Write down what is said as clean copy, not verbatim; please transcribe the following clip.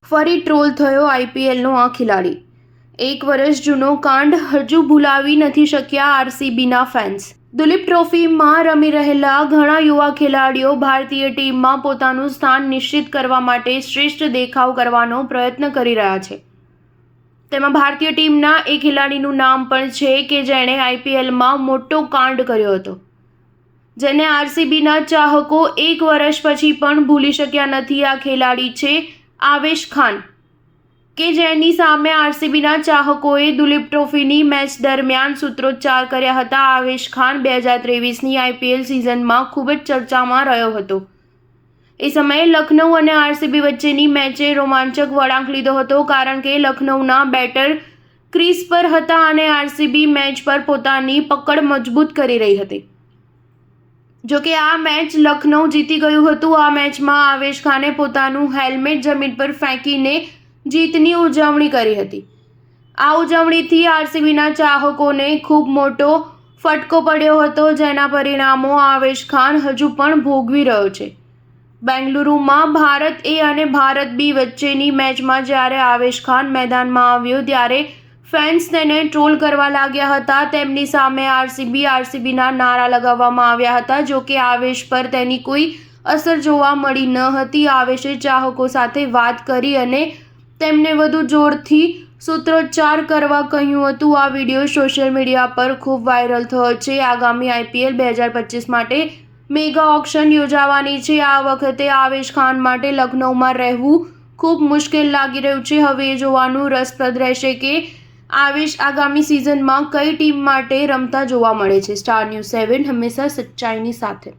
ફરી ટ્રોલ થયો આઈપીએલનો આ ખેલાડી। 1 વર્ષ જૂનો કાંડ હજુ ભૂલાવી નથી શક્યા આરસીબીના ફેન્સ। દુલીપ ટ્રોફીમાં રમી રહેલા ઘણા યુવા ખેલાડીઓ ભારતીય ટીમમાં પોતાનું સ્થાન નિશ્ચિત કરવા માટે શ્રેષ્ઠ દેખાવ કરવાનો પ્રયત્ન કરી રહ્યા છે। તેમાં ભારતીય ટીમના એક ખેલાડીનું નામ પણ છે કે જેણે આઈપીએલમાં મોટો કાંડ કર્યો હતો, જેને આરસીબીના ચાહકો 1 વર્ષ પછી પણ ભૂલી શક્યા નથી। આ ખેલાડી છે આવેશ ખાન, કે જેની સામે આરસીબીના ચાહકોએ દુલીપ ટ્રોફીની મેચ દરમિયાન સૂત્રોચ્ચાર કર્યા હતા। આવેશ ખાન 2023ની આઈપીએલ સિઝનમાં ખૂબ જ ચર્ચામાં રહ્યો હતો। એ સમયે લખનઉ અને આરસીબી વચ્ચેની મેચે રોમાંચક વળાંક લીધો હતો, કારણ કે લખનઉના બેટર ક્રીઝ પર હતા અને આરસીબી મેચ પર પોતાની પકડ મજબૂત કરી રહી હતી। જોકે આ મેચ લખનઉ જીતી ગયું હતું। આ મેચમાં આવેશ ખાને પોતાનું હેલ્મેટ જમીન પર ફેંકીને જીતની ઉજવણી કરી હતી। આ ઉજવણીથી આરસીબીના ચાહકોને ખૂબ મોટો ફટકો પડ્યો હતો, જેના પરિણામો આવેશ ખાન હજુ પણ ભોગવી રહ્યો છે। બેંગલુરુમાં ભારત એ અને ભારત બી વચ્ચેની મેચમાં જ્યારે આવેશ ખાન મેદાનમાં આવ્યો ત્યારે ફેન્સ તેને ટ્રોલ કરવા લાગ્યા હતા। તેમની સામે આરસીબીના નારા લગાવવામાં આવ્યા હતા। જોકે આવેશ પર તેની કોઈ અસર જોવા મળી ન હતી। આવેશે ચાહકો સાથે વાત કરી અને તેમને વધુ જોરથી સૂત્રોચ્ચાર કરવા કહ્યું હતું। આ વિડીયો સોશિયલ મીડિયા પર ખૂબ વાયરલ થયો છે। આગામી આઈપીએલ 2025 માટે મેગા ઓક્શન યોજાવાની છે। આ વખતે આવેશ ખાન માટે લખનઉમાં રહેવું ખૂબ મુશ્કેલ લાગી રહ્યું છે। હવે એ જોવાનું રસપ્રદ રહેશે કે આવેશ આગામી સિઝનમાં કઈ ટીમ માટે રમતા જોવા મળે છે। સ્ટાર ન્યૂઝ 7 હંમેશા સચ્ચાઈની સાથે।